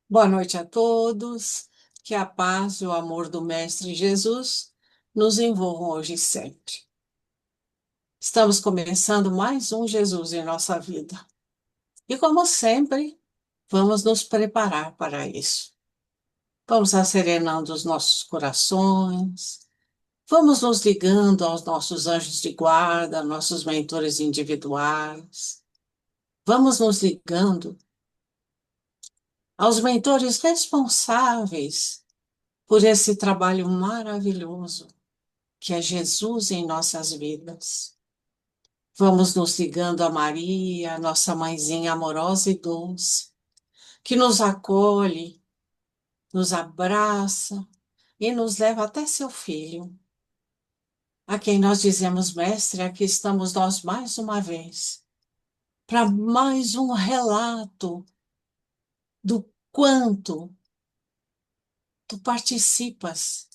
Boa noite a todos. Que a paz e o amor do Mestre Jesus nos envolvam hoje e sempre. Estamos começando mais um Jesus em nossa vida. E como sempre, vamos nos preparar para isso. Vamos acerenando os nossos corações, vamos nos ligando aos nossos anjos de guarda, nossos mentores individuais. Vamos nos ligando aos mentores responsáveis por esse trabalho maravilhoso que é Jesus em nossas vidas. Vamos nos ligando a Maria, nossa mãezinha amorosa e doce, que nos acolhe, nos abraça e nos leva até seu filho, a quem nós dizemos, Mestre, aqui estamos nós mais uma vez, para mais um relato do quanto tu participas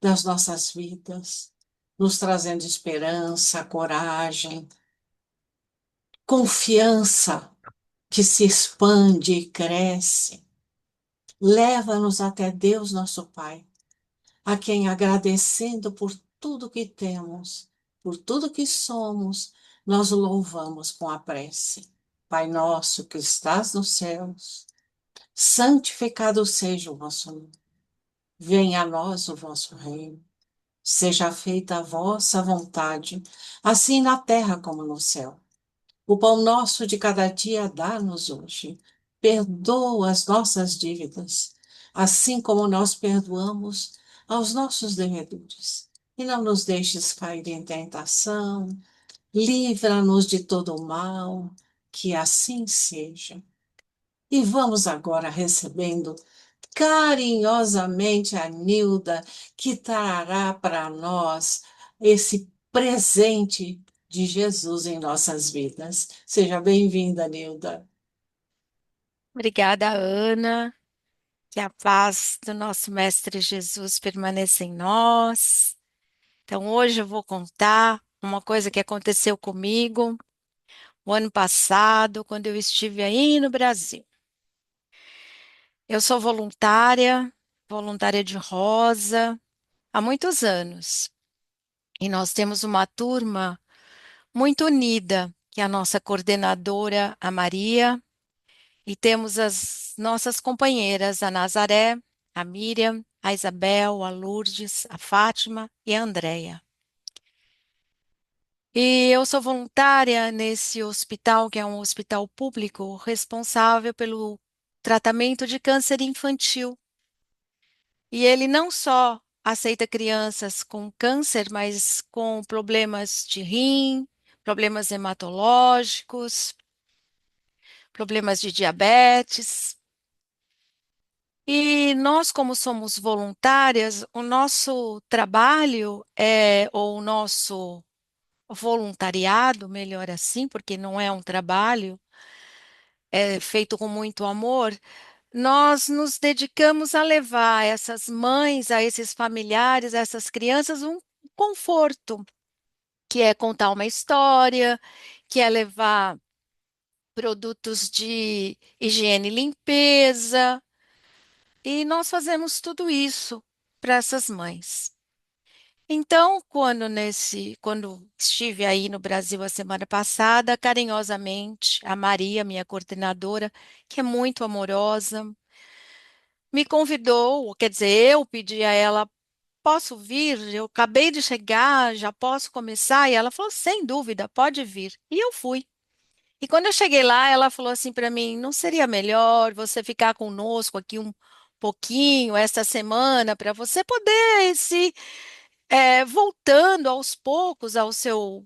das nossas vidas, nos trazendo esperança, coragem, confiança que se expande e cresce. Leva-nos até Deus, nosso Pai, a quem agradecendo por tudo que temos, por tudo que somos, nós o louvamos com a prece. Pai nosso que estás nos céus, santificado seja o vosso nome. Venha a nós o vosso reino. Seja feita a vossa vontade, assim na terra como no céu. O pão nosso de cada dia dá-nos hoje. Perdoa as nossas dívidas, assim como nós perdoamos aos nossos devedores. E não nos deixes cair em tentação, livra-nos de todo o mal, que assim seja. E vamos agora recebendo carinhosamente a Nilda, que trará para nós esse presente de Jesus em nossas vidas. Seja bem-vinda, Nilda. Obrigada, Ana. Que a paz do nosso Mestre Jesus permaneça em nós. Então, hoje eu vou contar uma coisa que aconteceu comigo o ano passado, quando eu estive aí no Brasil. Eu sou voluntária, voluntária de Rosa, há muitos anos. E nós temos uma turma muito unida, que é a nossa coordenadora, a Maria. E temos as nossas companheiras, a Nazaré, a Miriam, a Isabel, a Lourdes, a Fátima e a Andréia. E eu sou voluntária nesse hospital, que é um hospital público, responsável pelo tratamento de câncer infantil. E ele não só aceita crianças com câncer, mas com problemas de rim, problemas hematológicos, problemas de diabetes. E nós, como somos voluntárias, o nosso trabalho ou o nosso voluntariado, melhor assim, porque não é um trabalho, é feito com muito amor, nós nos dedicamos a levar a essas mães, a esses familiares, a essas crianças um conforto, que é contar uma história, que é levar produtos de higiene e limpeza. E nós fazemos tudo isso para essas mães. Então, quando estive aí no Brasil a semana passada, carinhosamente, a Maria, minha coordenadora, que é muito amorosa, me convidou, quer dizer, eu pedi a ela, posso vir? Eu acabei de chegar, já posso começar? E ela falou, sem dúvida, pode vir. E eu fui. E quando eu cheguei lá, ela falou assim para mim: não seria melhor você ficar conosco aqui um pouquinho esta semana para você poder ir se voltando aos poucos ao seu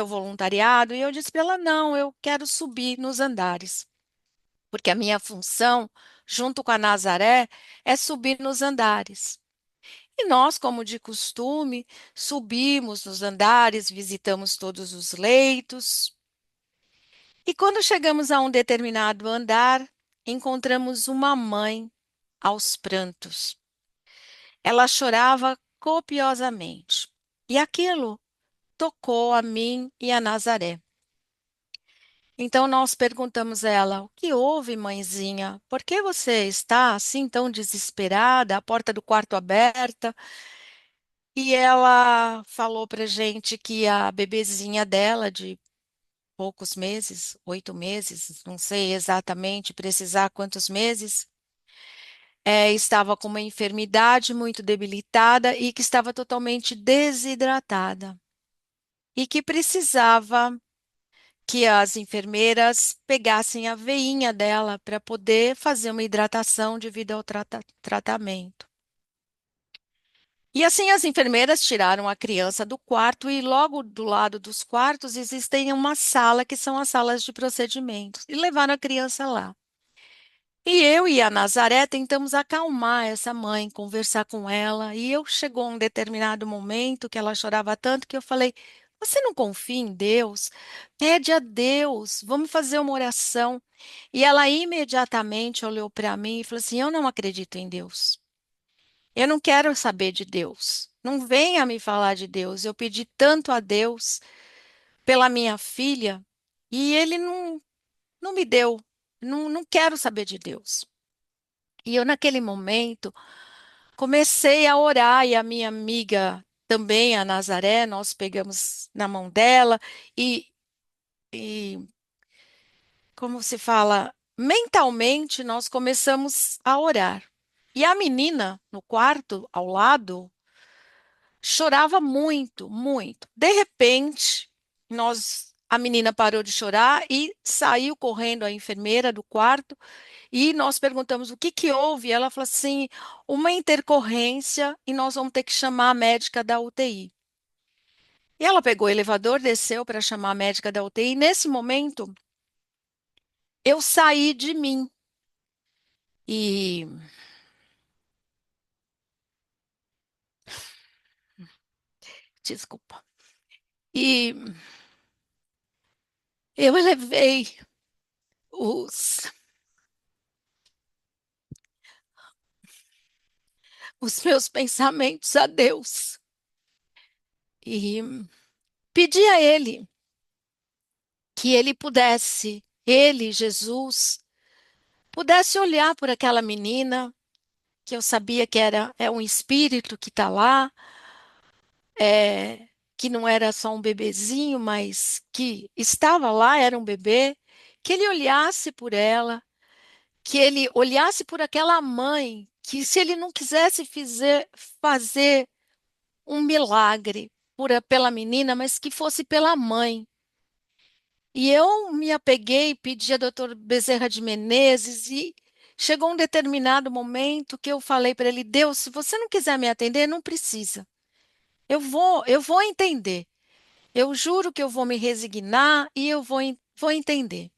voluntariado? E eu disse para ela: não, eu quero subir nos andares, porque a minha função, junto com a Nazaré, é subir nos andares. E nós, como de costume, subimos nos andares, visitamos todos os leitos. E quando chegamos a um determinado andar, encontramos uma mãe aos prantos. Ela chorava copiosamente. E aquilo tocou a mim e a Nazaré. Então nós perguntamos a ela: o que houve, mãezinha? Por que você está assim tão desesperada, a porta do quarto aberta? E ela falou pra gente que a bebezinha dela, de poucos meses, 8 meses, não sei exatamente precisar quantos meses, estava com uma enfermidade muito debilitada e que estava totalmente desidratada. E que precisava que as enfermeiras pegassem a veinha dela para poder fazer uma hidratação devido ao tratamento. E assim as enfermeiras tiraram a criança do quarto e logo do lado dos quartos existem uma sala que são as salas de procedimentos e levaram a criança lá. E eu e a Nazaré tentamos acalmar essa mãe, conversar com ela, e eu chegou um determinado momento que ela chorava tanto que eu falei: "Você não confia em Deus? Pede a Deus, vamos fazer uma oração". E ela imediatamente olhou para mim e falou assim: "Eu não acredito em Deus. Eu não quero saber de Deus. Não venha me falar de Deus. Eu pedi tanto a Deus pela minha filha e ele não me deu. Não quero saber de Deus". E eu, naquele momento, comecei a orar, e a minha amiga também, a Nazaré, nós pegamos na mão dela e, e como se fala, mentalmente nós começamos a orar. E a menina no quarto ao lado chorava muito, muito. De repente, a menina parou de chorar e saiu correndo a enfermeira do quarto. E nós perguntamos o que que houve. E ela falou assim: uma intercorrência e nós vamos ter que chamar a médica da UTI. E ela pegou o elevador, desceu para chamar a médica da UTI. E nesse momento, eu saí de mim. E desculpa. E eu levei os, os meus pensamentos a Deus e pedi a Ele que Ele pudesse, Ele, Jesus, pudesse olhar por aquela menina que eu sabia que é um espírito que está lá, que não era só um bebezinho, mas que estava lá, era um bebê, que ele olhasse por ela, que ele olhasse por aquela mãe, que se ele não quisesse fazer um milagre pela menina, mas que fosse pela mãe. E eu me apeguei, pedi a doutor Bezerra de Menezes e chegou um determinado momento que eu falei para ele: Deus, se você não quiser me atender, não precisa. Eu vou entender. Eu juro que eu vou me resignar e vou entender.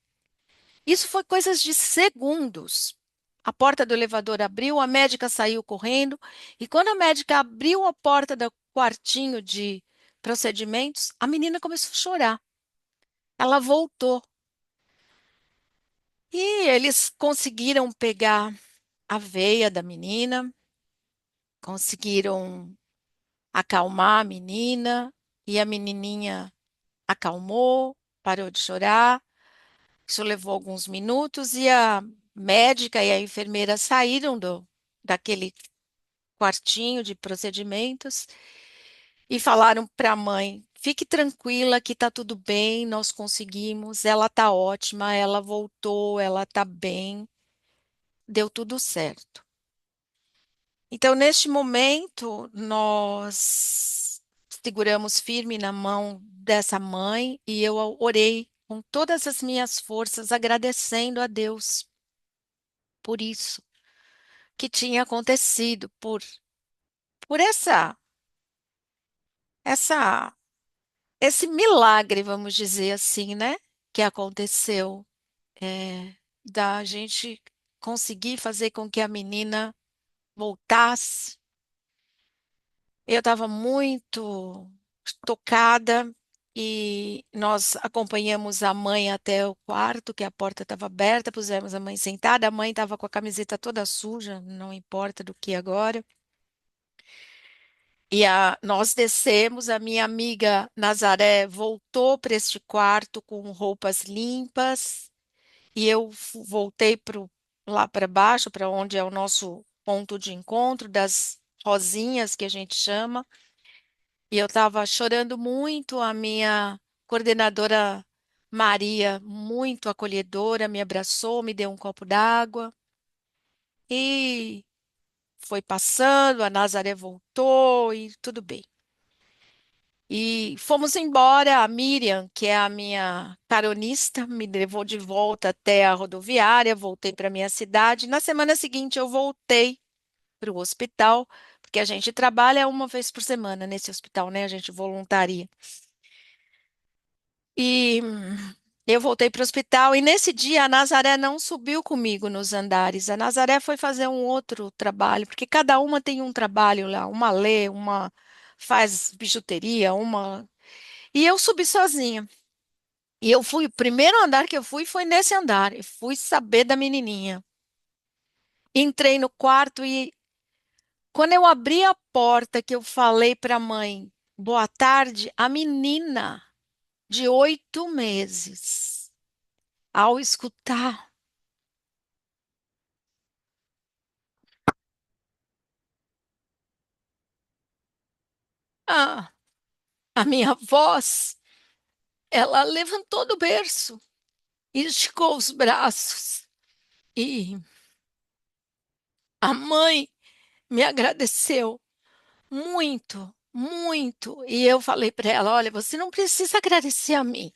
Isso foi coisas de segundos. A porta do elevador abriu, a médica saiu correndo, e quando a médica abriu a porta do quartinho de procedimentos, a menina começou a chorar. Ela voltou. E eles conseguiram pegar a veia da menina, conseguiram acalmar a menina, e a menininha acalmou, parou de chorar. Isso levou alguns minutos e a médica e a enfermeira saíram daquele quartinho de procedimentos e falaram para a mãe: fique tranquila que está tudo bem, nós conseguimos, ela está ótima, ela voltou, ela está bem, deu tudo certo. Então, neste momento, nós seguramos firme na mão dessa mãe e eu orei com todas as minhas forças, agradecendo a Deus por isso que tinha acontecido, por essa, esse milagre, vamos dizer assim, né? Que aconteceu, da gente conseguir fazer com que a menina voltasse. Eu estava muito tocada e nós acompanhamos a mãe até o quarto, que a porta estava aberta, pusemos a mãe sentada, a mãe estava com a camiseta toda suja, não importa do que agora. Nós descemos, a minha amiga Nazaré voltou para este quarto com roupas limpas, e eu voltei lá para baixo, para onde é o nosso ponto de encontro das rosinhas que a gente chama. E eu estava chorando muito, a minha coordenadora Maria, muito acolhedora, me abraçou, me deu um copo d'água e foi passando, a Nazaré voltou e tudo bem. E fomos embora, a Miriam, que é a minha caronista, me levou de volta até a rodoviária, voltei para minha cidade. Na semana seguinte eu voltei para o hospital, porque a gente trabalha uma vez por semana nesse hospital, né? A gente voluntaria. E eu voltei para o hospital e nesse dia a Nazaré não subiu comigo nos andares. A Nazaré foi fazer um outro trabalho, porque cada uma tem um trabalho lá. Uma lê, uma faz bijuteria, uma. E eu subi sozinha. E eu fui, o primeiro andar que eu fui foi nesse andar. Eu fui saber da menininha. Entrei no quarto e quando eu abri a porta que eu falei para a mãe, boa tarde, a menina de 8 meses, ao escutar a, a minha voz, ela levantou do berço e esticou os braços. E a mãe me agradeceu muito, muito. E eu falei para ela: olha, você não precisa agradecer a mim.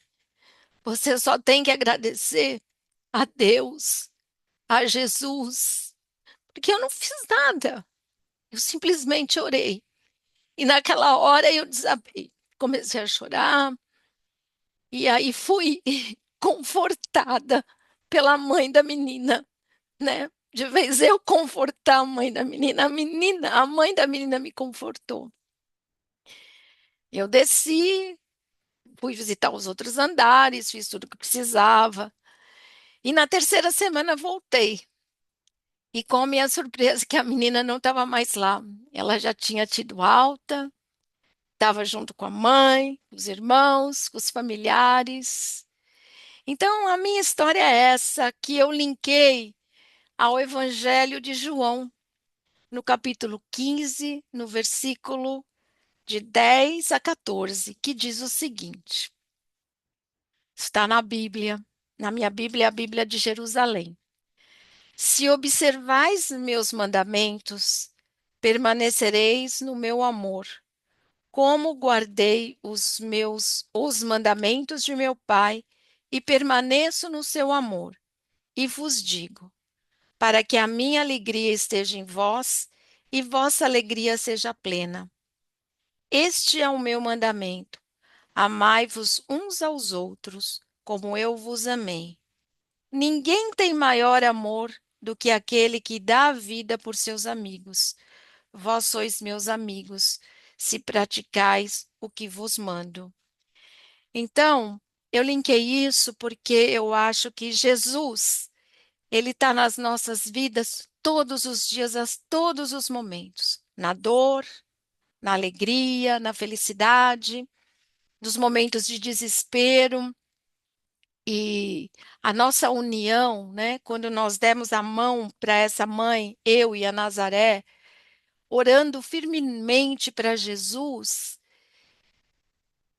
Você só tem que agradecer a Deus, a Jesus, porque eu não fiz nada. Eu simplesmente orei. E naquela hora eu desabei. Comecei a chorar. E aí fui confortada pela mãe da menina, né? De vez eu confortar a menina, a mãe da menina me confortou. Eu desci, fui visitar os outros andares, fiz tudo o que precisava. E na terceira semana voltei. E com a minha surpresa que a menina não estava mais lá. Ela já tinha tido alta, estava junto com a mãe, os irmãos, com os familiares. Então, a minha história é essa, que eu linkei ao Evangelho de João, no capítulo 15, no versículo de 10 a 14, que diz o seguinte: está na Bíblia, na minha Bíblia, a Bíblia de Jerusalém. Se observais meus mandamentos, permanecereis no meu amor, como guardei os mandamentos de meu Pai e permaneço no seu amor. E vos digo, para que a minha alegria esteja em vós e vossa alegria seja plena. Este é o meu mandamento: amai-vos uns aos outros, como eu vos amei. Ninguém tem maior amor do que aquele que dá a vida por seus amigos. Vós sois meus amigos, se praticais o que vos mando. Então, eu linkei isso porque eu acho que Jesus, ele está nas nossas vidas todos os dias, a todos os momentos. Na dor, na alegria, na felicidade, nos momentos de desespero. E a nossa união, né, quando nós demos a mão para essa mãe, eu e a Nazaré, orando firmemente para Jesus,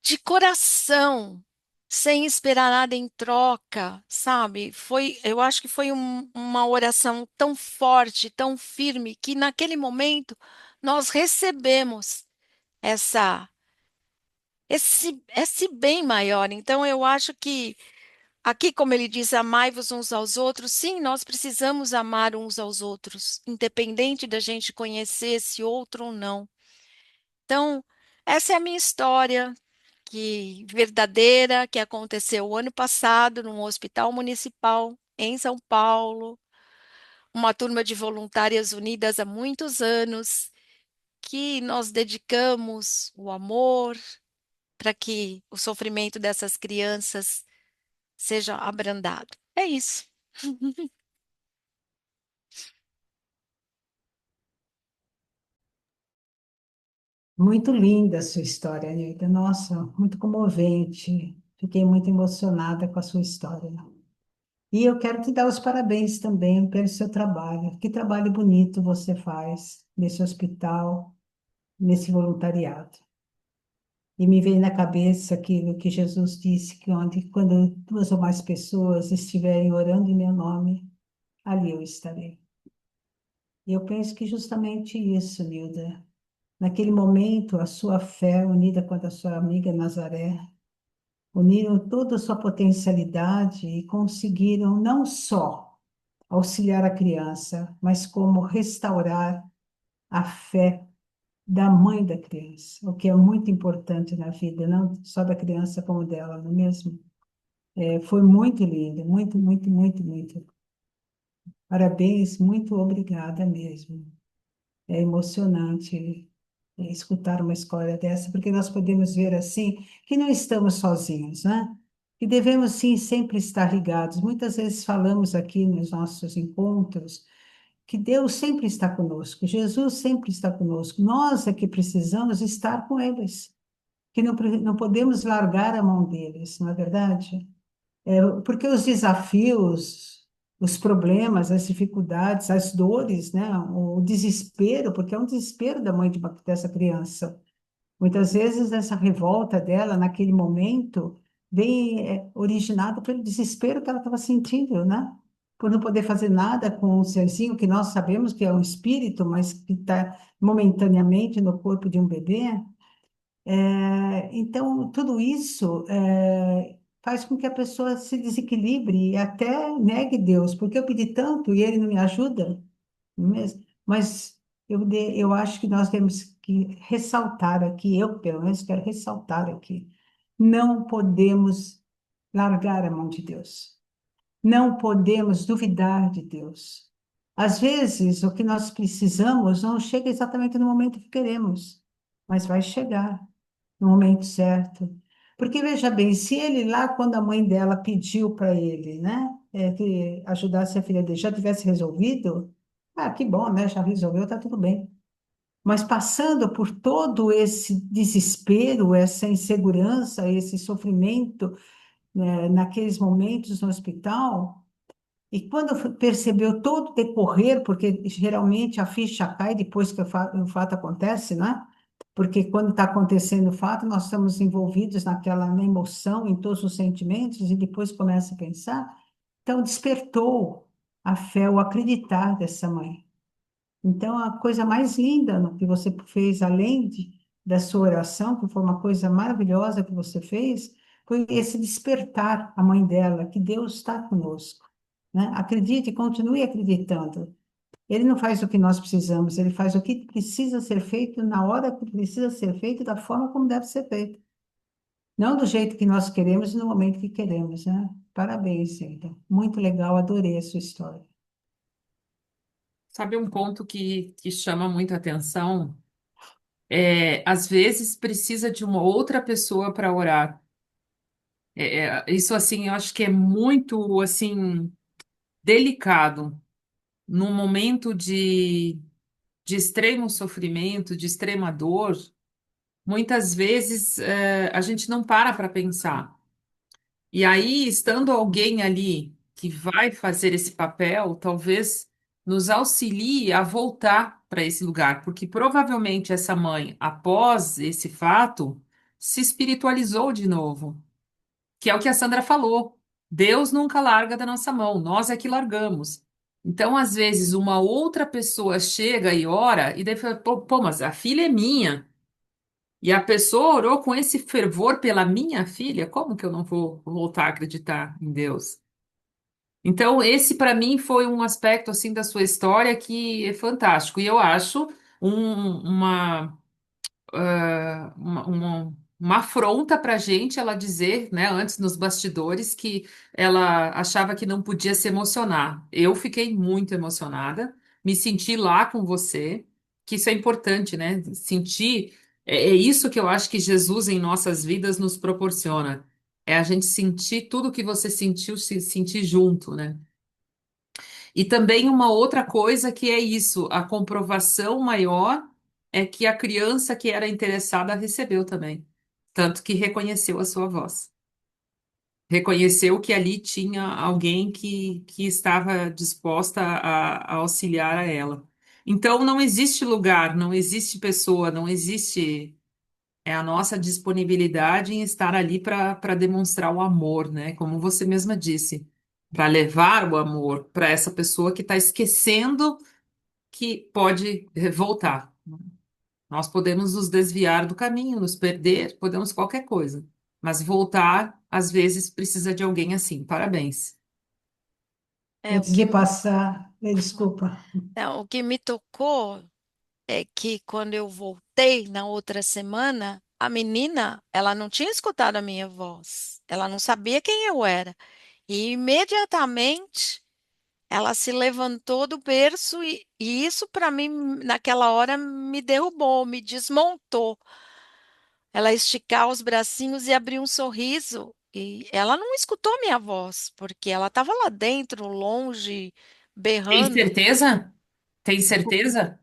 de coração, sem esperar nada em troca, sabe? Eu acho que foi uma oração tão forte, tão firme, que naquele momento nós recebemos essa esse bem maior. Então eu acho que aqui, como ele diz, amai-vos uns aos outros, sim, nós precisamos amar uns aos outros, independente da gente conhecer esse outro ou não. Então, essa é a minha história, que verdadeira, que aconteceu o ano passado num hospital municipal em São Paulo, uma turma de voluntárias unidas há muitos anos, que nós dedicamos o amor para que o sofrimento dessas crianças seja abrandado. É isso. Muito linda a sua história, Nilda. Nossa, muito comovente. Fiquei muito emocionada com a sua história. E eu quero te dar os parabéns também pelo seu trabalho. Que trabalho bonito você faz nesse hospital, nesse voluntariado. E me veio na cabeça aquilo que Jesus disse, que onde, quando duas ou mais pessoas estiverem orando em meu nome, ali eu estarei. E eu penso que justamente isso, Nilda. Naquele momento, a sua fé, unida com a da sua amiga Nazaré, uniram toda a sua potencialidade e conseguiram não só auxiliar a criança, mas como restaurar a fé da mãe da criança, o que é muito importante na vida, não só da criança como dela, não é mesmo? Foi muito lindo, muito, muito, muito, muito. Parabéns, muito obrigada mesmo. É emocionante escutar uma história dessa, porque nós podemos ver assim que não estamos sozinhos, né? E devemos sim sempre estar ligados. Muitas vezes falamos aqui nos nossos encontros que Deus sempre está conosco, Jesus sempre está conosco. Nós é que precisamos estar com eles, que não podemos largar a mão deles, não é verdade? Porque os desafios, os problemas, as dificuldades, as dores, né? O desespero, porque é um desespero da mãe dessa criança. Muitas vezes essa revolta dela, naquele momento, vem originada pelo desespero que ela estava sentindo, né? Por não poder fazer nada com o serzinho, que nós sabemos que é um espírito, mas que está momentaneamente no corpo de um bebê. Então, tudo isso faz com que a pessoa se desequilibre e até negue Deus, porque eu pedi tanto e ele não me ajuda, não é mesmo? Mas eu acho que nós temos que ressaltar aqui, eu pelo menos quero ressaltar aqui, não podemos largar a mão de Deus. Não podemos duvidar de Deus. Às vezes, o que nós precisamos não chega exatamente no momento que queremos, mas vai chegar no momento certo. Porque veja bem, se ele lá, quando a mãe dela pediu para ele, né, que ajudasse a filha dele, já tivesse resolvido, ah, que bom, né, já resolveu, tá tudo bem. Mas passando por todo esse desespero, essa insegurança, esse sofrimento, né, naqueles momentos no hospital, e quando percebeu todo o decorrer, porque geralmente a ficha cai depois que o fato acontece, né? Porque quando está acontecendo o fato, nós estamos envolvidos na emoção, em todos os sentimentos, e depois começa a pensar. Então, despertou a fé, o acreditar dessa mãe. Então, a coisa mais linda no que você fez, da sua oração, que foi uma coisa maravilhosa que você fez, foi esse despertar a mãe dela, que Deus está conosco, né? Acredite, continue acreditando. Ele não faz o que nós precisamos, ele faz o que precisa ser feito na hora que precisa ser feito, da forma como deve ser feito. Não do jeito que nós queremos e no momento que queremos, né? Parabéns, Hilda. Muito legal, adorei a sua história. Sabe um ponto que chama muita atenção? É, às vezes precisa de uma outra pessoa para orar. Isso assim, eu acho que é muito assim delicado num momento de extremo sofrimento, de extrema dor. Muitas vezes a gente não para pensar. E aí, estando alguém ali que vai fazer esse papel, talvez nos auxilie a voltar para esse lugar, porque provavelmente essa mãe, após esse fato, se espiritualizou de novo, que é o que a Sandra falou. Deus nunca larga da nossa mão, nós é que largamos. Então, às vezes, uma outra pessoa chega e ora, e daí fala, pô, mas a filha é minha. E a pessoa orou com esse fervor pela minha filha, como que eu não vou voltar a acreditar em Deus? Então, esse para mim foi um aspecto assim da sua história que é fantástico. E eu acho uma uma afronta para a gente ela dizer, né, antes nos bastidores, que ela achava que não podia se emocionar. Eu fiquei muito emocionada, me senti lá com você, que isso é importante, né? Sentir, é isso que eu acho que Jesus em nossas vidas nos proporciona. É a gente sentir tudo que você sentiu, se sentir junto, né? E também uma outra coisa que é isso, a comprovação maior é que a criança que era interessada recebeu também. Tanto que reconheceu a sua voz. Reconheceu que ali tinha alguém que estava disposta a auxiliar a ela. Então, não existe lugar, não existe pessoa, não existe. É a nossa disponibilidade em estar ali para demonstrar o amor, né? Como você mesma disse, para levar o amor para essa pessoa que está esquecendo que pode voltar. Nós podemos nos desviar do caminho, nos perder, podemos qualquer coisa, mas voltar, às vezes, precisa de alguém assim. Parabéns. É, Antes de passar, desculpa, o que me tocou é que quando eu voltei na outra semana, a menina, ela não tinha escutado a minha voz, ela não sabia quem eu era. E imediatamente ela se levantou do berço e isso para mim, naquela hora, me derrubou, me desmontou. Ela esticar os bracinhos e abrir um sorriso. E ela não escutou minha voz, porque ela estava lá dentro, longe, Tem berrando. certeza? Tem certeza?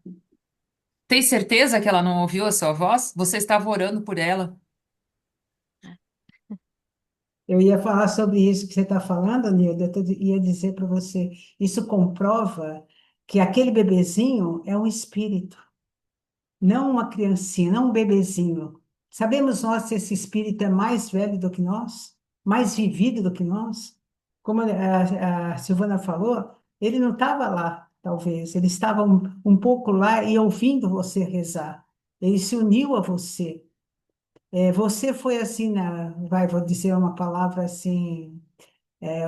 Tem certeza que ela não ouviu a sua voz? Você estava orando por ela. eu ia falar sobre isso que você está falando, Nilda, ia dizer para você, isso comprova que aquele bebezinho é um espírito. Não uma criancinha, não um bebezinho. Sabemos nós se esse espírito é mais velho do que nós, mais vivido do que nós? Como a Silvana falou, ele não estava lá, talvez, ele estava um pouco lá e ouvindo você rezar. Ele se uniu a você. Você foi assim, vou dizer uma palavra assim,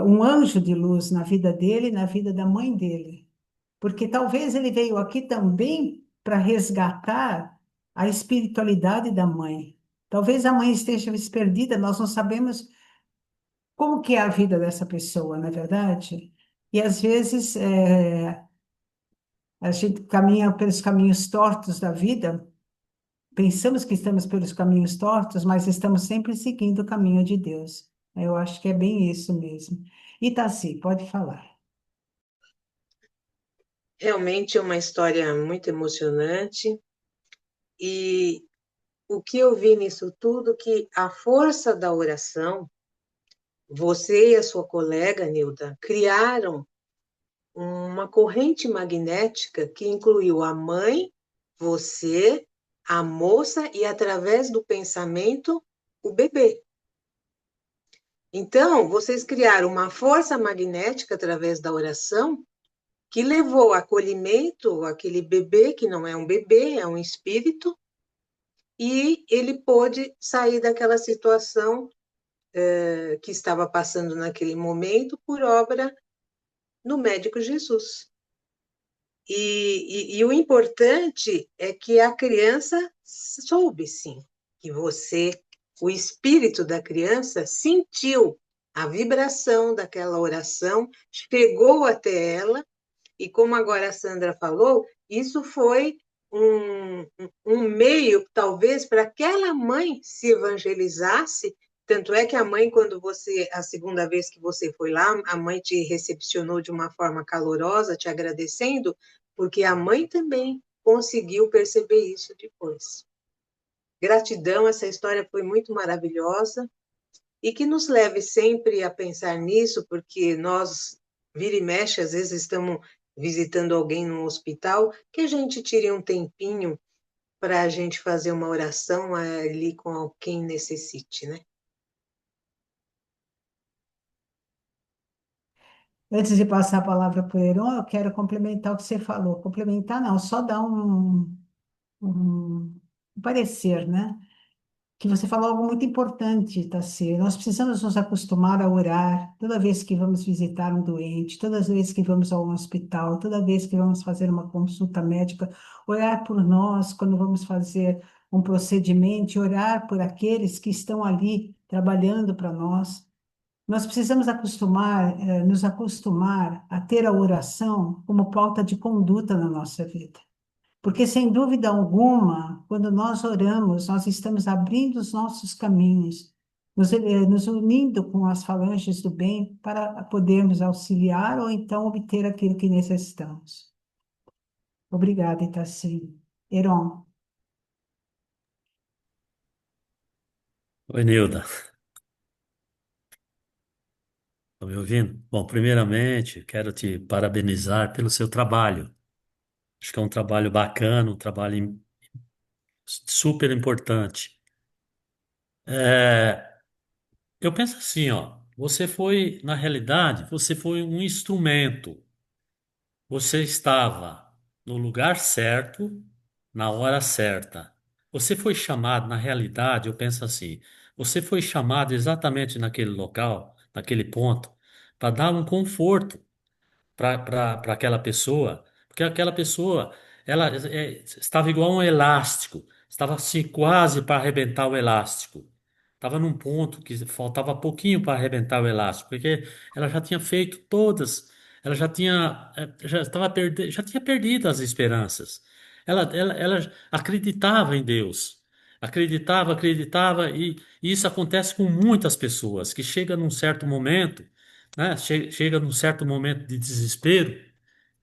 um anjo de luz na vida dele e na vida da mãe dele. Porque talvez ele veio aqui também para resgatar a espiritualidade da mãe. Talvez a mãe esteja perdida, nós não sabemos como que é a vida dessa pessoa, não é verdade? E às vezes a gente caminha pelos caminhos tortos da vida, pensamos que estamos pelos caminhos tortos, mas estamos sempre seguindo o caminho de Deus. Eu acho que é bem isso mesmo. Itaci, pode falar. Realmente é uma história muito emocionante e o que eu vi nisso tudo que a força da oração, você e a sua colega, Nilda, criaram uma corrente magnética que incluiu a mãe, você, a moça e, através do pensamento, o bebê. Então, vocês criaram uma força magnética através da oração que levou acolhimento àquele bebê, que não é um bebê, é um espírito, e ele pôde sair daquela situação que estava passando naquele momento por obra do médico Jesus. E o importante é que a criança soube, sim, que você, o espírito da criança, sentiu a vibração daquela oração, chegou até ela, e como agora a Sandra falou, isso foi um meio, talvez, para aquela mãe se evangelizasse. Tanto é que a mãe, quando você, a segunda vez que você foi lá, a mãe te recepcionou de uma forma calorosa, te agradecendo, porque a mãe também conseguiu perceber isso depois. Gratidão, essa história foi muito maravilhosa e que nos leve sempre a pensar nisso, porque nós, vira e mexe, às vezes estamos visitando alguém no hospital, que a gente tire um tempinho para a gente fazer uma oração ali com quem necessite, né? Antes de passar a palavra para o Heron, eu quero complementar o que você falou. Complementar não, só dar um parecer, né? Que você falou algo muito importante, Tassi. Nós precisamos nos acostumar a orar toda vez que vamos visitar um doente, toda vez que vamos ao hospital, toda vez que vamos fazer uma consulta médica, orar por nós quando vamos fazer um procedimento, orar por aqueles que estão ali trabalhando para nós. Nós precisamos nos acostumar a ter a oração como pauta de conduta na nossa vida. Porque, sem dúvida alguma, quando nós oramos, nós estamos abrindo os nossos caminhos, nos unindo com as falanges do bem para podermos auxiliar ou então obter aquilo que necessitamos. Obrigada, Itaci. Heron. Oi, Nilda, tá me ouvindo? Bom, primeiramente, quero te parabenizar pelo seu trabalho. Acho que é um trabalho bacana, um trabalho super importante. É, eu penso assim, ó, você foi, na realidade, você foi um instrumento. Você estava no lugar certo, na hora certa. Você foi chamado, na realidade, eu penso assim, você foi chamado exatamente naquele local, naquele ponto, para dar um conforto para aquela pessoa, porque aquela pessoa ela estava igual um elástico, estava assim quase para arrebentar o elástico. Estava num ponto que faltava pouquinho para arrebentar o elástico, porque ela já tinha feito todas, ela já tinha já estava já tinha perdido as esperanças. Ela acreditava em Deus. Acreditava, e isso acontece com muitas pessoas, que chega num certo momento, né? Chega num certo momento de desespero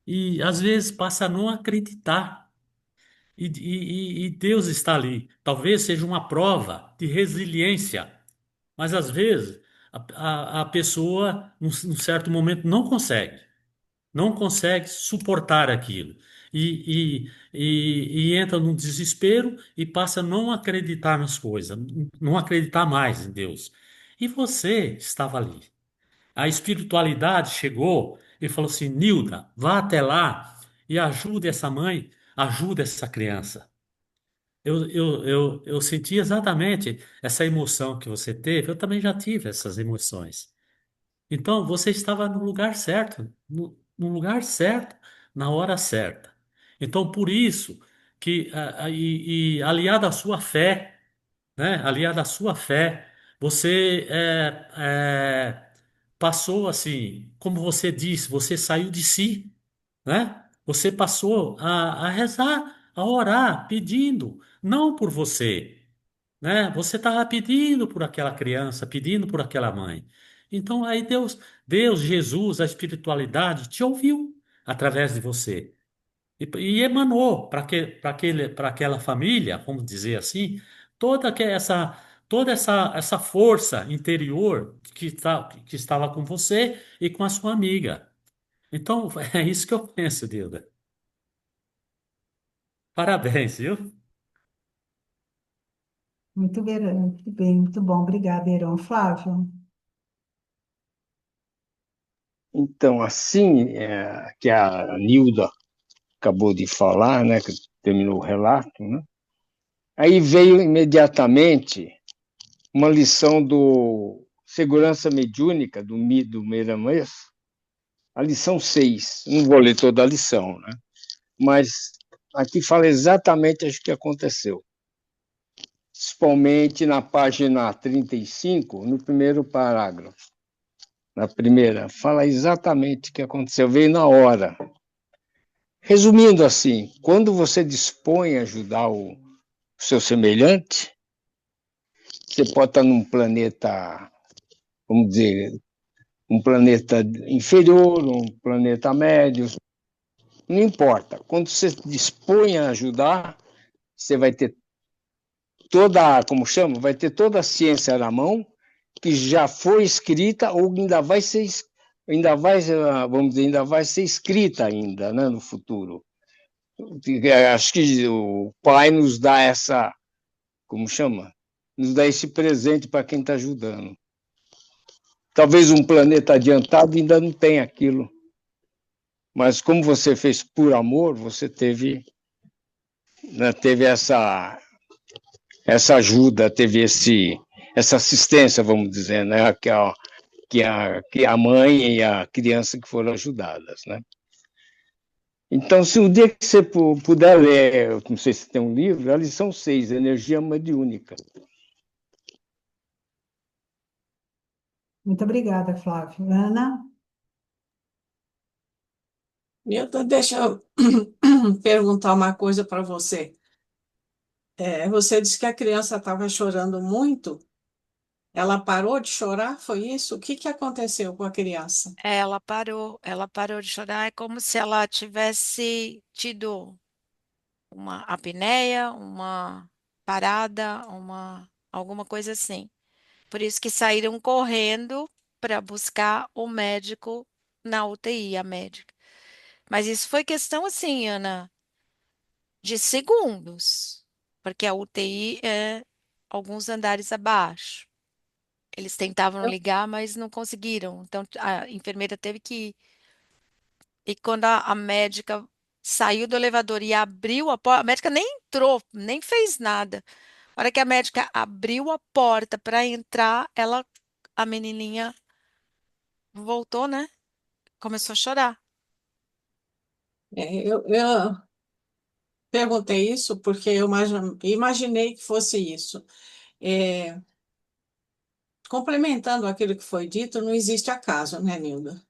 e às vezes passa a não acreditar. E Deus está ali. Talvez seja uma prova de resiliência, mas às vezes a pessoa, num certo momento, não consegue suportar aquilo. E entra num desespero e passa a não acreditar nas coisas, não acreditar mais em Deus. E você estava ali. A espiritualidade chegou e falou assim: Nilda, vá até lá e ajude essa mãe, ajude essa criança. Eu senti exatamente essa emoção que você teve, eu também já tive essas emoções. Então, você estava no lugar certo, no lugar certo, na hora certa. Então, por isso que, e aliado à sua fé, né? Aliado à sua fé, você passou assim, como você disse, você saiu de si, né? Você passou a rezar, a orar, pedindo, não por você, né? Você estava pedindo por aquela criança, pedindo por aquela mãe. Então aí Deus, Jesus, a espiritualidade te ouviu através de você e emanou para aquela família, vamos dizer assim, toda essa força interior que estava com você e com a sua amiga. Então, é isso que eu penso, Dilda. Parabéns, viu? Muito bem, muito bom. Obrigada, Heron. Flávio, Então, assim, que a Nilda acabou de falar, né, que terminou o relato, né? Aí veio imediatamente uma lição do Segurança Mediúnica, do Meiramês, a lição 6. Não vou ler toda a lição, né? Mas aqui fala exatamente o que aconteceu. Principalmente na página 35, no primeiro parágrafo. Na primeira, fala exatamente o que aconteceu, veio na hora. Resumindo assim, quando você dispõe a ajudar o seu semelhante, você pode estar num planeta, vamos dizer, um planeta inferior, um planeta médio, não importa. Quando você dispõe a ajudar, você vai ter como chama? Vai ter toda a ciência na mão que já foi escrita ou vamos dizer, ainda vai ser escrita ainda, né, no futuro. Acho que o Pai nos dá como chama? Nos dá esse presente para quem está ajudando. Talvez um planeta adiantado ainda não tenha aquilo, mas como você fez por amor, você teve, né, teve essa ajuda, teve essa assistência, vamos dizer, né, que a mãe e a criança que foram ajudadas, né? Então, se o dia que você puder ler, eu não sei se tem um livro, a lição 6, Energia Mediúnica. muito obrigada, Flávio. Ana, Nilton, deixa eu perguntar uma coisa para você. Você disse que a criança estava chorando muito. Ela parou de chorar, foi isso? O que que aconteceu com a criança? Ela parou de chorar, é como se ela tivesse tido uma apneia, uma parada, alguma coisa assim. Por isso que saíram correndo para buscar o médico na UTI, a médica. Mas isso foi questão assim, Ana, de segundos, porque a UTI é alguns andares abaixo. Eles tentavam ligar, mas não conseguiram. Então a enfermeira teve que ir. E quando a médica saiu do elevador e abriu a porta, a médica nem entrou, nem fez nada. A hora que a médica abriu a porta para entrar, a menininha voltou, né? Começou a chorar. Eu perguntei isso porque eu imaginei que fosse isso. É, complementando aquilo que foi dito, não existe acaso, né, Nilda?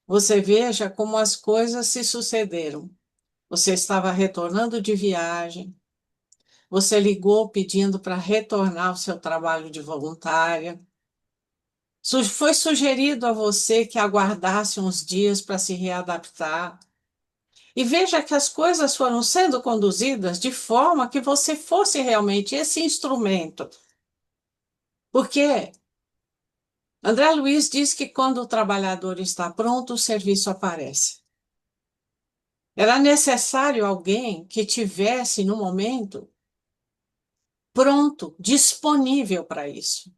Você veja como as coisas se sucederam. Você estava retornando de viagem, você ligou pedindo para retornar ao seu trabalho de voluntária. Foi sugerido a você que aguardasse uns dias para se readaptar. E veja que as coisas foram sendo conduzidas de forma que você fosse realmente esse instrumento. Porque André Luiz diz que quando o trabalhador está pronto, o serviço aparece. Era necessário alguém que tivesse, no momento, pronto, disponível para isso.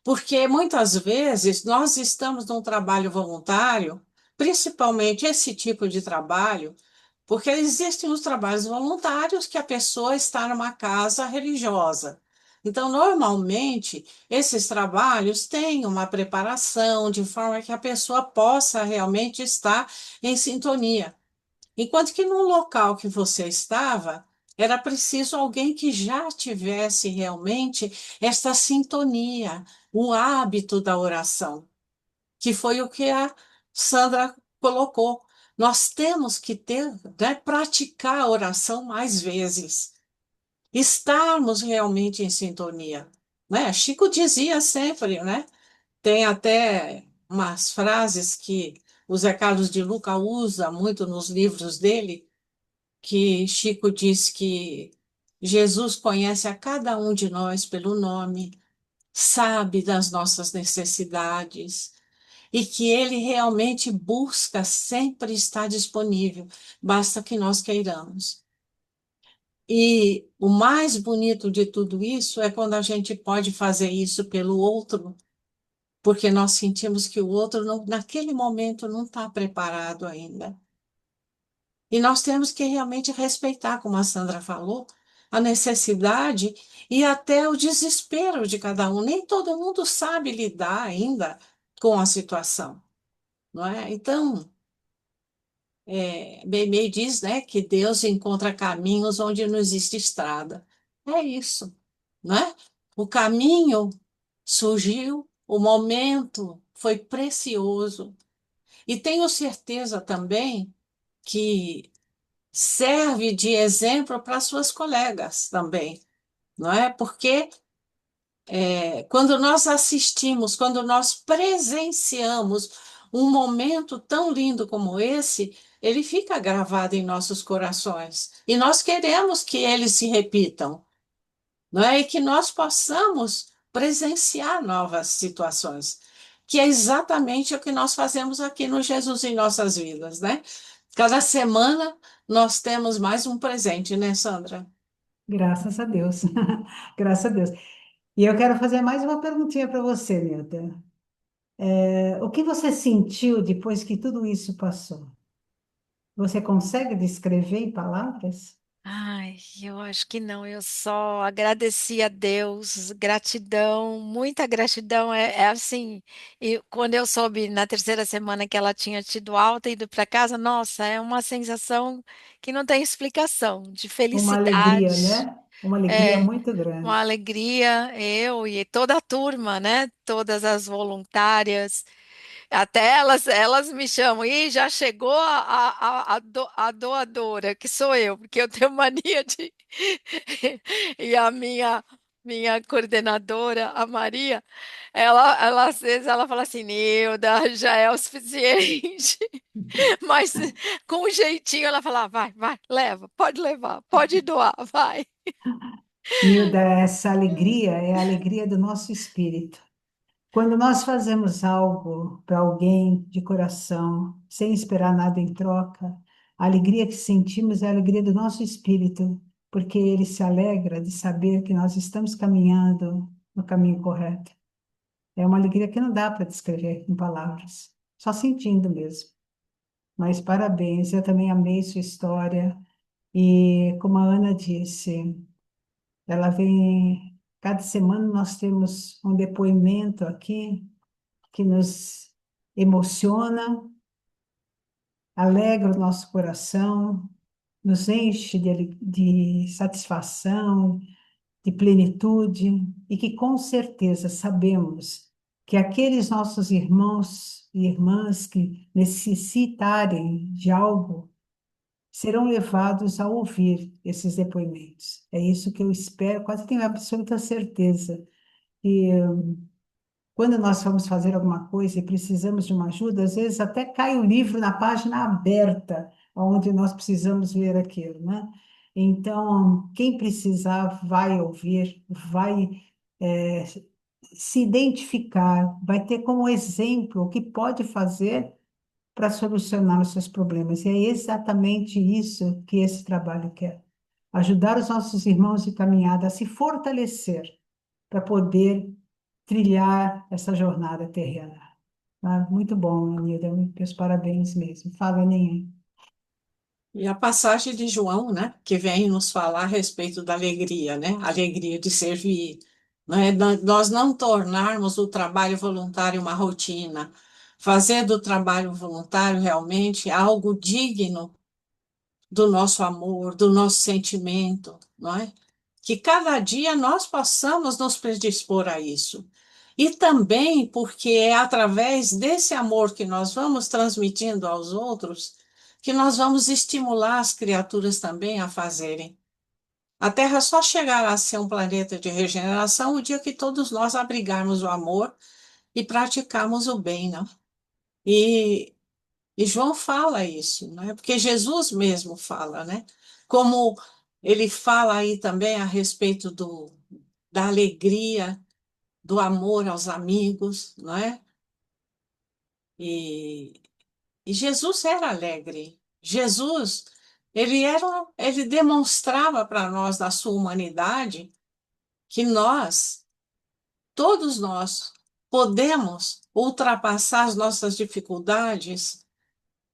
Porque muitas vezes nós estamos num trabalho voluntário, principalmente esse tipo de trabalho, porque existem os trabalhos voluntários que a pessoa está numa casa religiosa. Então, normalmente, esses trabalhos têm uma preparação de forma que a pessoa possa realmente estar em sintonia. Enquanto que no local que você estava, era preciso alguém que já tivesse realmente esta sintonia, o hábito da oração, que foi o que a Sandra colocou. Nós temos que ter, né, praticar a oração mais vezes, estarmos realmente em sintonia. Né? Chico dizia sempre, né? Tem até umas frases que o Zé Carlos de Luca usa muito nos livros dele, que Chico diz que Jesus conhece a cada um de nós pelo nome, sabe das nossas necessidades e que ele realmente busca sempre estar disponível, basta que nós queiramos. E o mais bonito de tudo isso é quando a gente pode fazer isso pelo outro, porque nós sentimos que o outro, naquele momento, não está preparado ainda. E nós temos que realmente respeitar, como a Sandra falou, a necessidade e até o desespero de cada um. Nem todo mundo sabe lidar ainda com a situação, não é? Então, Meimei diz, né, que Deus encontra caminhos onde não existe estrada. É isso, não é? O caminho surgiu, o momento foi precioso. E tenho certeza também que serve de exemplo para suas colegas também, não é? Porque quando nós assistimos, quando nós presenciamos um momento tão lindo como esse, ele fica gravado em nossos corações. E nós queremos que eles se repitam, não é? E que nós possamos presenciar novas situações, que é exatamente o que nós fazemos aqui no Jesus em nossas vidas, né? Cada semana nós temos mais um presente, né, Sandra? Graças a Deus. Graças a Deus. E eu quero fazer mais uma perguntinha para você, Nilda. O que você sentiu depois que tudo isso passou? Você consegue descrever em palavras? Ai, eu acho que não, eu só agradeci a Deus, gratidão, muita gratidão. É assim, e quando eu soube na terceira semana que ela tinha tido alta e ido para casa, nossa, é uma sensação que não tem explicação, de Uma alegria, felicidade. né? Uma alegria É, muito uma grande. alegria, eu e toda a turma, né? Todas as voluntárias. Até elas me chamam, e já chegou a doadora, que sou eu, porque eu tenho mania de. E a minha coordenadora, a Maria, ela às vezes ela fala assim, Nilda, já é o suficiente. Mas com um jeitinho ela fala, vai, vai, leva, pode levar, pode doar, vai. Nilda, essa alegria é a alegria do nosso espírito. Quando nós fazemos algo para alguém de coração, sem esperar nada em troca, a alegria que sentimos é a alegria do nosso espírito, porque ele se alegra de saber que nós estamos caminhando no caminho correto. É uma alegria que não dá para descrever em palavras, só sentindo mesmo. Mas parabéns, eu também amei sua história. E como a Ana disse, ela vem, cada semana nós temos um depoimento aqui que nos emociona, alegra o nosso coração, nos enche de satisfação, de plenitude, e que com certeza sabemos que aqueles nossos irmãos e irmãs que necessitarem de algo serão levados a ouvir esses depoimentos. É isso que eu espero, quase tenho absoluta certeza. E quando nós vamos fazer alguma coisa e precisamos de uma ajuda, às vezes até cai o livro na página aberta, onde nós precisamos ver aquilo, né? Então, quem precisar vai ouvir, vai eh, se identificar, vai ter como exemplo o que pode fazer para solucionar os seus problemas. E é exatamente isso que esse trabalho quer. Ajudar os nossos irmãos de caminhada a se fortalecer para poder trilhar essa jornada terrena. Ah, muito bom, Anilda. Meus parabéns mesmo. Fala, Aninha. E a passagem de João, né, que vem nos falar a respeito da alegria, né, alegria de servir, né, nós não tornarmos o trabalho voluntário uma rotina, fazer do trabalho voluntário realmente algo digno do nosso amor, do nosso sentimento, não é? Que cada dia nós possamos nos predispor a isso. E também porque é através desse amor que nós vamos transmitindo aos outros que nós vamos estimular as criaturas também a fazerem. A Terra só chegará a ser um planeta de regeneração o dia que todos nós abrigarmos o amor e praticarmos o bem, não? E João fala isso, né? Porque Jesus mesmo fala, né? Como ele fala aí também a respeito da alegria, do amor aos amigos, não é? E, e Jesus era alegre. Jesus, ele demonstrava para nós, na sua humanidade, que todos nós, podemos ultrapassar as nossas dificuldades,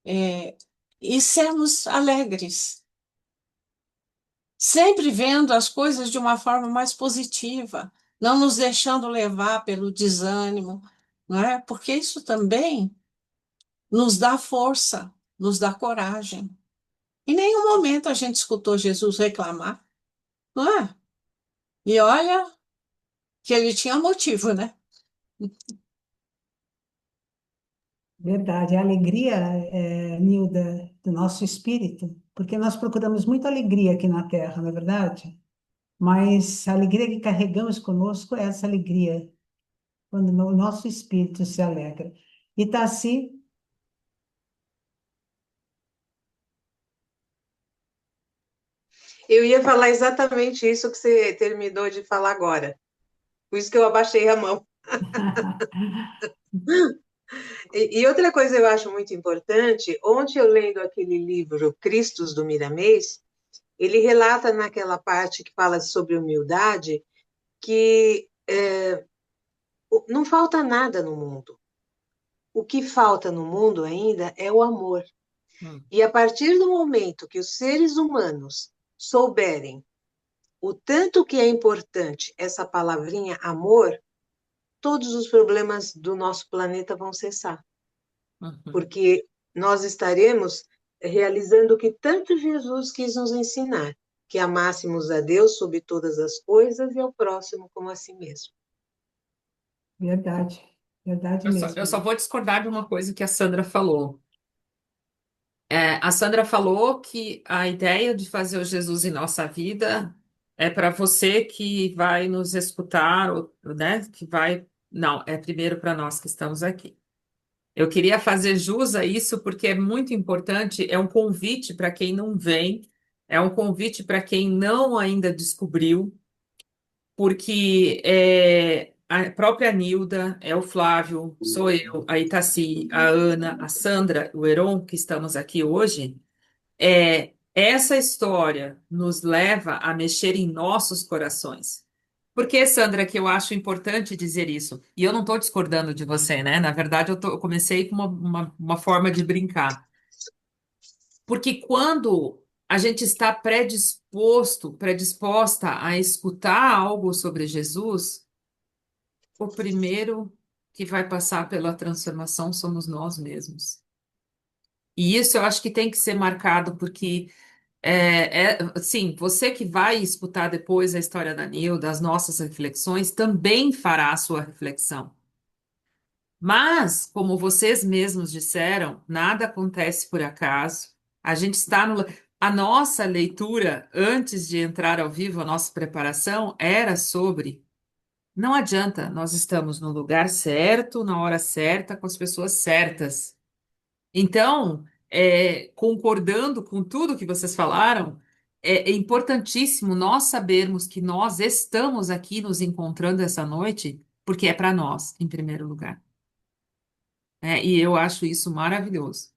e sermos alegres, sempre vendo as coisas de uma forma mais positiva, não nos deixando levar pelo desânimo, não é? Porque isso também nos dá força, nos dá coragem. Em nenhum momento a gente escutou Jesus reclamar, não é? E olha que ele tinha motivo, né? Verdade. A alegria, Nilda, do nosso espírito, porque nós procuramos muita alegria aqui na Terra, não é verdade? Mas a alegria que carregamos conosco é essa alegria, quando o nosso espírito se alegra. E Tassi, Eu ia falar exatamente isso que você terminou de falar agora. Por isso que eu abaixei a mão. E outra coisa eu acho muito importante, ontem eu lendo aquele livro Cristos do Miramês, ele relata naquela parte que fala sobre humildade que não falta nada no mundo. O que falta no mundo ainda é o amor. E a partir do momento que os seres humanos souberem o tanto que é importante essa palavrinha amor, todos os problemas do nosso planeta vão cessar. Porque nós estaremos realizando o que tanto Jesus quis nos ensinar, que amássemos a Deus sobre todas as coisas e ao próximo como a si mesmo. verdade, verdade Eu só mesmo. vou discordar de uma coisa que a Sandra falou. A Sandra falou que a ideia de fazer o Jesus em nossa vida é para você que vai nos escutar, né? Que vai. Não, é primeiro para nós que estamos aqui. Eu queria fazer jus a isso porque é muito importante, é um convite para quem não vem, é um convite para quem não ainda descobriu, porque a própria Nilda, é o Flávio, sou eu, a Itaci, a Ana, a Sandra, o Heron, que estamos aqui hoje, essa história nos leva a mexer em nossos corações. Por que, Sandra, que eu acho importante dizer isso? E eu não estou discordando de você, né? Na verdade, eu comecei com uma forma de brincar. Porque quando a gente está predisposta a escutar algo sobre Jesus, o primeiro que vai passar pela transformação somos nós mesmos. E isso eu acho que tem que ser marcado, porque sim, você que vai escutar depois a história da Nilda, das nossas reflexões, também fará a sua reflexão. Mas, como vocês mesmos disseram, nada acontece por acaso. A gente está no. A nossa leitura, antes de entrar ao vivo, a nossa preparação era sobre. Não adianta, nós estamos no lugar certo, na hora certa, com as pessoas certas. Então, concordando com tudo que vocês falaram, é importantíssimo nós sabermos que nós estamos aqui nos encontrando essa noite, porque é para nós, em primeiro lugar. E eu acho isso maravilhoso,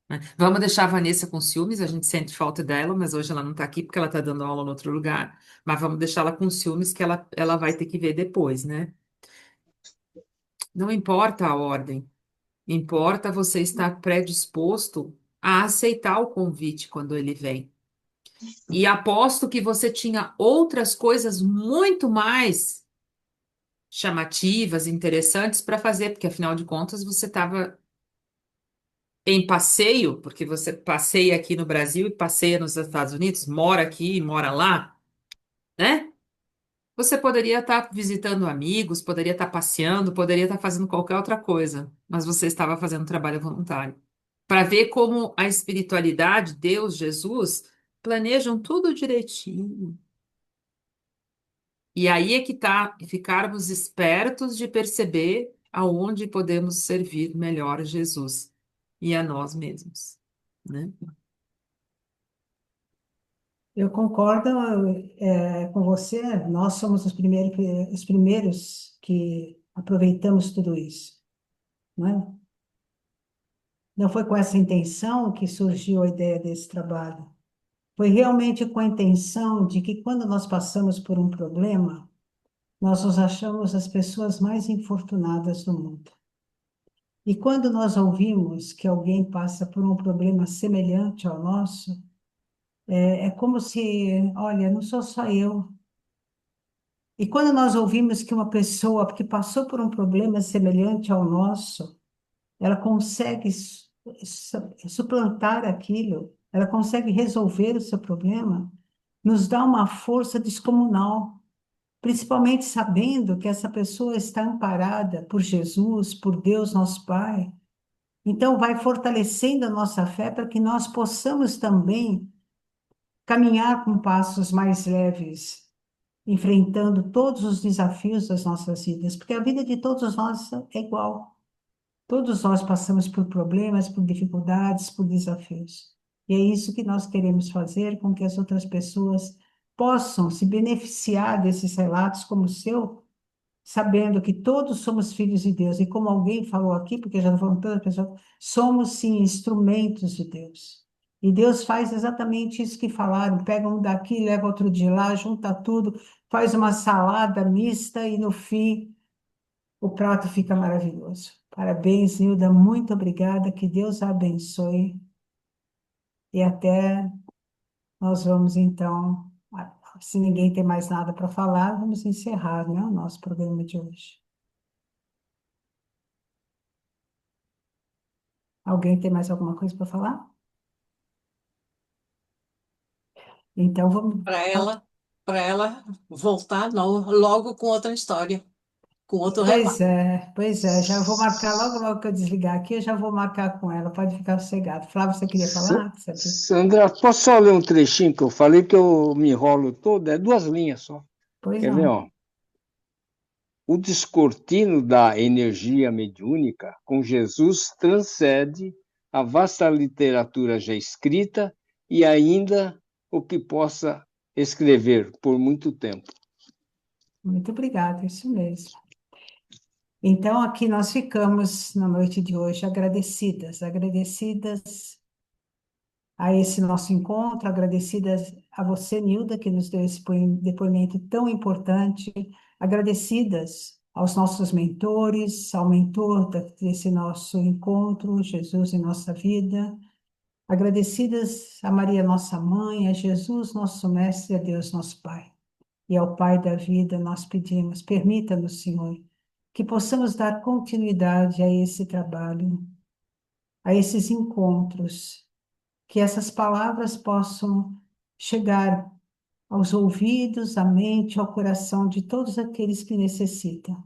né? Vamos deixar a Vanessa com ciúmes, a gente sente falta dela, mas hoje ela não está aqui porque ela está dando aula em outro lugar. Mas vamos deixá-la com ciúmes que ela vai ter que ver depois, né? Não importa a ordem, importa você estar predisposto a aceitar o convite quando ele vem. E aposto que você tinha outras coisas muito mais chamativas, interessantes para fazer, porque afinal de contas você estava em passeio, porque você passeia aqui no Brasil e passeia nos Estados Unidos, mora aqui e mora lá, né? Você poderia estar visitando amigos, poderia estar passeando, poderia estar fazendo qualquer outra coisa, mas você estava fazendo trabalho voluntário. Para ver como a espiritualidade, Deus, Jesus, planejam tudo direitinho. E aí é que está, ficarmos espertos de perceber aonde podemos servir melhor a Jesus e a nós mesmos, né? Eu concordo, com você. Nós somos os primeiros que aproveitamos tudo isso, não é? Não foi com essa intenção que surgiu a ideia desse trabalho. Foi realmente com a intenção de que quando nós passamos por um problema, nós nos achamos as pessoas mais infortunadas do mundo. E quando nós ouvimos que alguém passa por um problema semelhante ao nosso, é como se, olha, não sou só eu. E quando nós ouvimos que uma pessoa que passou por um problema semelhante ao nosso, ela consegue suplantar aquilo, ela consegue resolver o seu problema, nos dá uma força descomunal, principalmente sabendo que essa pessoa está amparada por Jesus, por Deus, nosso Pai. Então, vai fortalecendo a nossa fé para que nós possamos também caminhar com passos mais leves, enfrentando todos os desafios das nossas vidas, porque a vida de todos nós é igual. Todos nós passamos por problemas, por dificuldades, por desafios. E é isso que nós queremos fazer com que as outras pessoas possam se beneficiar desses relatos como o seu, sabendo que todos somos filhos de Deus. E como alguém falou aqui, porque já foram tantas pessoas, somos sim instrumentos de Deus. E Deus faz exatamente isso que falaram: pega um daqui, leva outro de lá, junta tudo, faz uma salada mista e no fim o prato fica maravilhoso. Parabéns, Nilda, muito obrigada, que Deus a abençoe. E até nós vamos então, se ninguém tem mais nada para falar, vamos encerrar, né, o nosso programa de hoje. Alguém tem mais alguma coisa para falar? Então vamos. Para ela voltar logo com outra história, com outro relato. Pois é, já vou marcar logo que eu desligar aqui, eu já vou marcar com ela, pode ficar sossegado. Flávio, você queria falar? Sandra, posso só ler um trechinho que eu falei, que eu me enrolo todo? É 2 linhas só. Pois Quer ver, não. ó? O descortino da energia mediúnica com Jesus transcende a vasta literatura já escrita e ainda o que possa escrever por muito tempo. Muito obrigada, isso mesmo. Então, aqui nós ficamos na noite de hoje agradecidas, agradecidas a esse nosso encontro, agradecidas a você, Nilda, que nos deu esse depoimento tão importante, agradecidas aos nossos mentores, ao mentor desse nosso encontro, Jesus em nossa vida, agradecidas a Maria, nossa mãe, a Jesus, nosso mestre, e a Deus, nosso Pai. E ao Pai da vida nós pedimos, permita-nos, Senhor, que possamos dar continuidade a esse trabalho, a esses encontros, que essas palavras possam chegar aos ouvidos, à mente, ao coração de todos aqueles que necessitam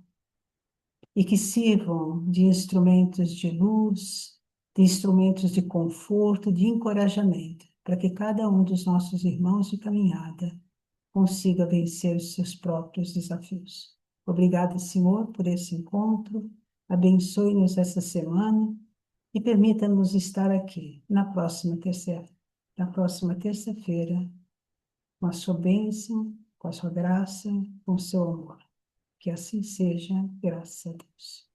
e que sirvam de instrumentos de luz, de instrumentos de conforto, de encorajamento, para que cada um dos nossos irmãos de caminhada consiga vencer os seus próprios desafios. Obrigada, Senhor, por esse encontro. Abençoe-nos essa semana e permita-nos estar aqui na próxima terça-feira, com a sua bênção, com a sua graça, com o seu amor. Que assim seja, graças a Deus.